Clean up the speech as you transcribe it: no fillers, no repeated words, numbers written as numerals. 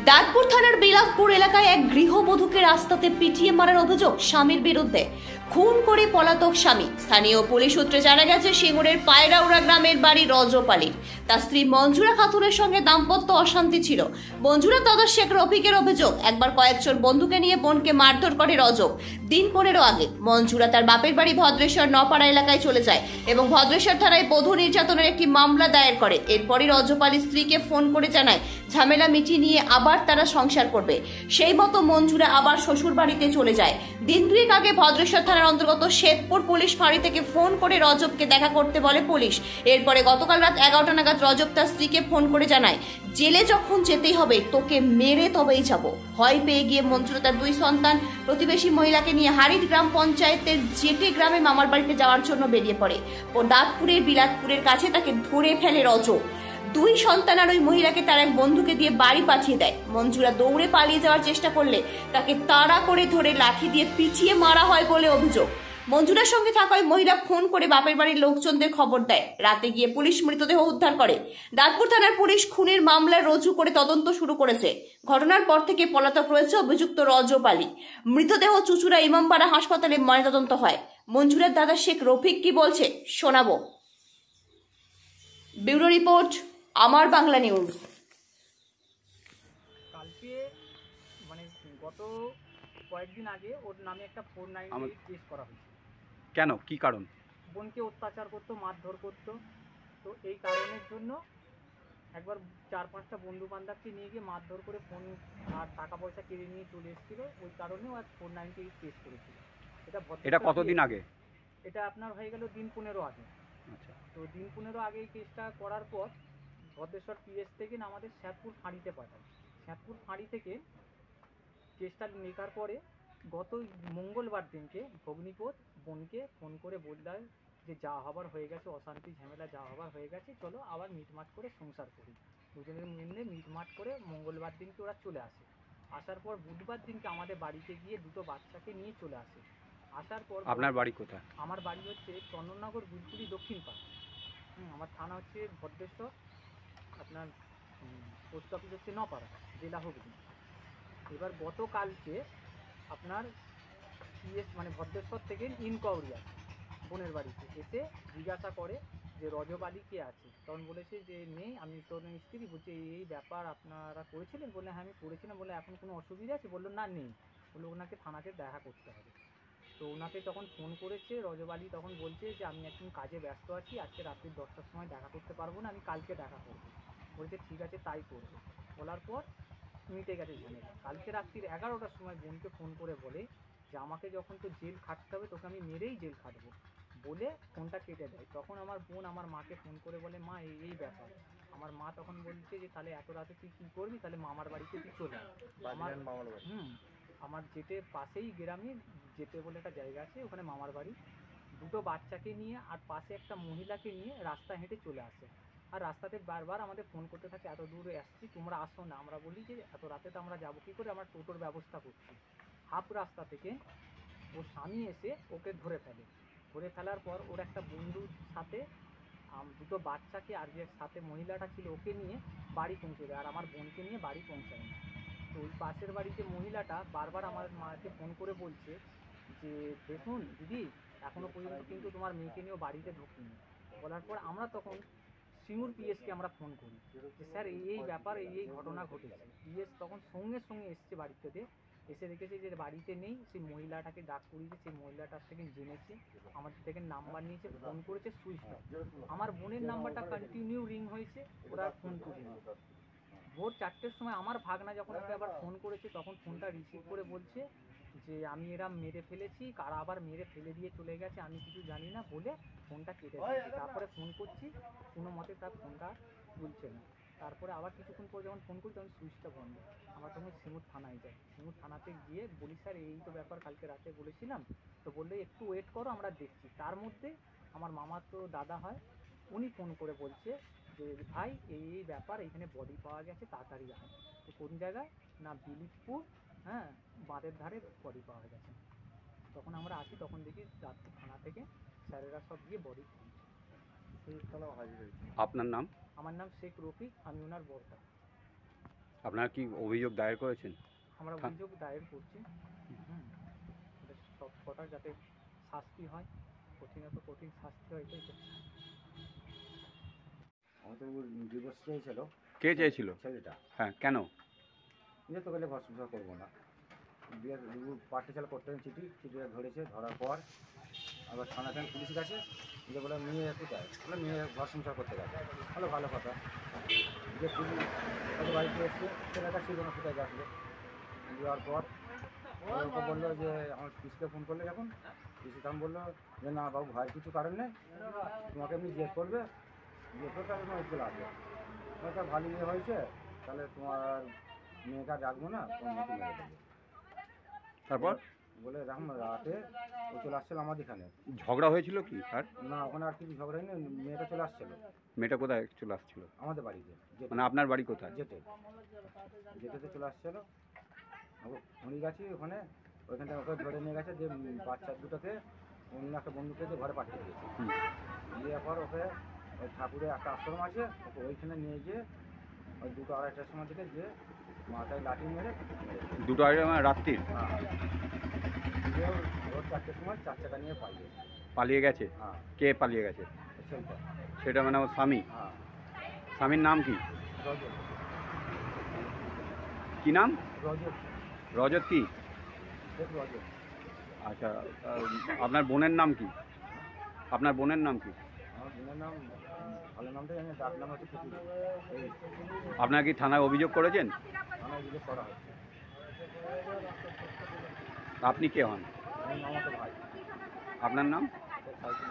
দাঁতপুর থানার বিলাসপুর এলাকায় এক গৃহবধূকে রাস্তাতে পিটিয়ে মারার অভিযোগ স্বামীর বিরুদ্ধে। খুন করে পলাতক স্বামী। স্থানীয় পুলিশ সূত্রে জানা গেছে সিঙ্গুরের পায়রাউড়া গ্রামের বাড়ি রজপালির। তার স্ত্রী মঞ্জুরা খাতুনের সঙ্গে দাম্পত্য অশান্তি ছিল। মঞ্জুরার দাদা শেখ রফিকের অভিযোগ, একবার কয়েকজন বন্ধুকে নিয়ে বোনকে মারধর করে রজব। দিন 15 আগে মঞ্জুরা তার বাপের বাড়ি ভদ্রেশ্বর নপাড়া এলাকায় চলে যায় এবং ভদ্রেশ্বর থানায় বধূ নির্যাতনের একটি মামলা দায়ের করে। এরপরই রজপালির স্ত্রীকে ফোন করে জানায় ঝামেলা মিটিয়ে নিয়ে আবার তারা সংসার করবে। সেই মতো মঞ্জুরা আবার শ্বশুর বাড়িতে চলে যায়। দিন 2 আগে ভদ্রেশ্বর থানার অন্তর্গত শেরপুর পুলিশ ফাঁড়ি থেকে ফোন করে রজবকে দেখা করতে বলে পুলিশ। এরপরে গতকাল রাত 11টা নাগাদ রজব তার স্ত্রীকে ফোন করে জানায়, জেলে যখন যেতেই হবে তোকে মেরে তবেই যাব। ভয় পেয়ে গিয়ে মঞ্জুরা তার 2 সন্তান প্রতিবেশী মহিলাকে নিয়ে হারিট গ্রাম পঞ্চায়েতের জেটে গ্রামে মামার বাড়িতে যাওয়ার জন্য বেরিয়ে পড়ে। ও দাঁতপুরের বিলাসপুরের কাছে তাকে ধরে ফেলে রজব। 2 সন্তান আর ওই মহিলাকে তার এক বন্ধুকে দিয়ে বাড়ি পাঠিয়ে দেয়। মঞ্জুরা দৌড়ে পালিয়ে যাওয়ার চেষ্টা করলে তাকে তাড়া করে ধরে লাঠি দিয়ে পিটিয়ে মারা হয় বলে অভিযোগ। মঞ্জুরার সঙ্গে থাকা ওই মহিলা ফোন করে বাপের বাড়ির লোকজনদের খবর দেয়। রাতে গিয়ে পুলিশ মৃতদেহ উদ্ধার করে। দাঁতপুর থানার পুলিশ খুনের মামলা রুজু করে তদন্ত শুরু করেছে। ঘটনার পর থেকে পলাতক রয়েছে অভিযুক্ত রজব আলী। মৃতদেহ চুচুড়া ইমামবাড়া হাসপাতালে ময়নাতদন্ত হয়। মঞ্জুরার দাদা শেখ রফিক কি বলছে শোনাবো। ব্যুরো রিপোর্ট, আমার বাংলা নিউজ। কালকে মানে গত কয়েকদিন আগে ওর নামে একটা 498 কেস করা হয়েছে। কেন, কি কারণ? বোনকে অত্যাচার করতো, মারধর করতো। তো এই কারণের জন্য একবার 4-5টা বন্ধু বান্ধবকে নিয়ে গিয়ে মারধর করে ফোন আর টাকা পয়সা কেড়ে নিয়ে চলে এসেছিল। ওই কারণেও আজ 498 কেস করেছিল। এটা কতদিন আগে? এটা আপনার হয়ে গেল দিন 15 আগে। আচ্ছা। তো দিন 15 আগে এই কেসটা করার পর ভদ্রেশ্বর পিএস থেকে আমাদের শ্যাদপুর ফাঁড়িতে পাঠায়। শ্যাদপুর ফাঁড়ি থেকে কেসটা লেখার পরে গত মঙ্গলবার দিনকে ভগ্নিপথ বোনকে ফোন করে বললেন যে যা হবার হয়ে গেছে, অশান্তি ঝামেলা যা হবার হয়ে গেছে, চলো আবার মিটমাট করে সংসার করি। দুজনের মিলে মিটমাট করে মঙ্গলবার দিনকে ওরা চলে আসে। আসার পর বুধবার দিনকে আমাদের বাড়িতে গিয়ে 2টো বাচ্চাকে নিয়ে চলে আসে। আসার পর আপনার বাড়ি কোথায়? আমার বাড়ি হচ্ছে চন্দননগর বুলপুরি দক্ষিণ পাড়। আমার থানা হচ্ছে ভদ্রেশ্বর, আপনার পোস্ট অফিস হচ্ছে নপাড়া, জেলা হুগলি। এবার গতকালকে আপনার পিএস মানে ভদ্রেশ্বর থেকে ইনকোয়ারি আসে বোনের বাড়িতে, এসে জিজ্ঞাসা করে যে রজব আলী কে আছে। তখন বলেছে যে নেই, আমি তোর স্ত্রী। বলছে এই ব্যাপার আপনারা করেছিলেন? বললে হ্যাঁ আমি করেছিলাম। বলে এখন কোনো অসুবিধা আছে? বললো না নেই। বললো ওনাকে থানাতে দেখা করতে হবে। তো ওনাকে তখন ফোন করেছে রজব আলী, তখন বলছে যে আমি এখন কাজে ব্যস্ত আছি, আজকে রাত্রি 10টার সময় দেখা করতে পারবো না, আমি কালকে দেখা করবো। বলছে ঠিক আছে তাই করবো। বলার পর মিটে গেছে ঝামেলা। কালকে রাত্রি 11টার সময় বোনকে ফোন করে বলে যে আমাকে যখন তো জেল খাটতে হবে তোকে আমি মেরেই জেল খাটবো, বলে ফোনটা কেটে দেয়। তখন আমার বোন আমার মাকে ফোন করে বলে মা এই ব্যাপার। আমার মা তখন বলছে যে তাহলে এত রাতে তুই কী করবি, তাহলে মামার বাড়িতে তুই চলে আমার যেতে পাশেই গ্রামে যেতে বলে একটা জায়গা আছে, ওখানে মামার বাড়ি। 2টো বাচ্চাকে নিয়ে আর পাশে একটা মহিলাকে নিয়ে রাস্তা হেঁটে চলে আসে। আর রাস্তাতে বারবার আমাদের ফোন করতে থাকে এত দূর আসছি তোমরা আসো না। আমরা বলি যে এত রাতে তো আমরা যাবো কী করে, আমরা টোটোর ব্যবস্থা করছি। হাফ রাস্তা থেকে ওর স্বামী এসে ওকে ধরে ফেলে। ধরে ফেলার পর ওর একটা বন্ধুর সাথে 2টো বাচ্চাকে আর যে সাথে মহিলাটা ছিল ওকে নিয়ে বাড়ি পৌঁছে দেয়, আর আমার বোনকে নিয়ে বাড়ি পৌঁছায় না। তো ওই পাশের বাড়িতে মহিলাটা বারবার আমার মাকে ফোন করে বলছে যে দেখুন দিদি, এখনও পর্যন্ত কিন্তু তোমার মেয়েকে নিয়েও বাড়িতে ঢুকিনি। বলার পর আমরা তখন সিঙ্গুর পিএসকে আমরা ফোন করি যে স্যার এই ব্যাপার, এই ঘটনা ঘটেছে। পিএস তখন সঙ্গে সঙ্গে এসছে বাড়িতে, এসে দেখেছে যে বাড়িতে নেই। সেই মহিলাটাকে ডাক করিয়েছে, সেই মহিলাটার থেকে জেনেছে, আমাদের থেকে নাম্বার নিয়েছে, ফোন করেছে সুইচ অফ। আমার বোনের নাম্বারটা কন্টিনিউ রিং হয়েছে, ওরা ফোন তুলেনি। ভোর 4টের সময় আমার ভাগনা যখন ওকে আবার ফোন করেছে তখন ফোনটা রিসিভ করে বলছে যে আমি এরা মেরে ফেলেছি, কারা আবার মেরে ফেলে দিয়ে চলে গেছে আমি কিছু জানি না, বলে ফোনটা কেটে দিয়েছে। তারপরে ফোন করছি কোনো মতে তার ফোনটা তুলছে না। তারপরে আবার কিছুক্ষণ পর যখন ফোন করি তখন সুইচটা বন্ধ। আমরা তখন সিঙ্গুর থানায় যাই। সিঙ্গুর থানাতে গিয়ে বলি স্যার এই তো ব্যাপার, কালকে রাতে বলেছিলাম। তো বললে একটু ওয়েট করো আমরা দেখছি। তার মধ্যে আমার মামার তো দাদা হয়, উনি ফোন করে বলছে যে ভাই এই ব্যাপার, এখানে বডি পাওয়া গেছে, তাড়াতাড়ি আসে। তো কোন জায়গায় না বিলিশপুর, হ্যাঁ বাঁধের ধারে বডি পাওয়া গেছে। তখন আমরা আসি, তখন দেখি রাত্রি থানা থেকে স্যারেরা সব গিয়ে বডি খুঁজছে। আপনার নাম? আমার নাম শেখ রফিক, আমি ওনার বড়দা। আপনারা কি অভিযোগ দায়ের করেছেন? আমরা অভিযোগ দায়ের করছি। এটা সব কটা যাতে শাস্তি হয়, কঠিন শাস্তি হয়, এটাই করছি। আমাদের ডিভোর্স চেয়েছিল কে চেয়েছিল? ছেলেটা, হ্যাঁ, কেন? যেতে গেলে ঘর সংসার করবো না, বিয়ের পার্টি চাল করতে চিঠিটা ধরেছে। ধরার পর আবার থানাতে পুলিশের কাছে যে বলে মেয়ে কোথায়, বলে মেয়ে ঘর সংসার করতে গেছে। হলো ভালো কথা, যে পুলিশ হয়তো বাড়িতে এসছে, ছেলেটা ছিল না, কোথায় আসবে। দেওয়ার পর ওকে বললো যে আমার পুলিশকে ফোন করলে, যখন পুলিশ তখন বললো যে না বাবু, ভয়ের কিছু কারণ নেই, তোমাকে এমনি জিজ্ঞেস করবে, জিজ্ঞেস করে তাহলে তোমার চলে আসবে। তোমার ভালো মেয়ে হয়েছে, তাহলে তোমার মেয়েটা রাখবো না, তোমার মেয়েকে মেরে দেবো। তারপর বলে এরকম রাতে ও চলে আসছিল আমাদের এখানে। ঝগড়া হয়েছিল কি? আর না, ওখানে আর কিছু ঝগড়া হয়নি, মেয়েটা চলে আসছিল মেয়েটা কোথায় চলে আসছিল? আমাদের বাড়িতে, মানে আপনার বাড়ি কোথায়? যেতে চলে আসছিল। ওকে ফোনে গেছি ওখানে, ওইখান থেকে ওকে ধরে নিয়ে গেছে, যে বাচ্চা দুটোকে অন্য একটা বন্ধুকে যে ঘরে পাঠিয়ে দিয়েছে। দিয়ে পর ওকে ওই ঠাকুরের একটা আশ্রম আছে, ওকে ওইখানে নিয়ে গিয়ে ওই 2-2:30টার সময় থেকে যে মাথায় লাঠি মেরে 2টা মানে রাত্রির দিয়ে ওর 4টের সময় 4 চাকা নিয়ে পালিয়েছে। পালিয়ে গেছে? হ্যাঁ, কে পালিয়ে গেছে? ছেলেটা। সেটা মানে ওর স্বামী? হ্যাঁ, স্বামীর নাম কি? রজত। কি নাম? রজত, রজত কি? রজত। আচ্ছা, আপনার বোনের নাম কি? আপনার বোনের নাম কি? আমার বোনের নাম, ভালো নামটা জানি, ডাক নাম হচ্ছে পুতুল। এই আপনারা কি থানায় অভিযোগ করেছেন? আমার অভিযোগ করা হচ্ছে। আপনি কে হন? আমি মামাতো ভাই। আপনার নাম? সাইকেল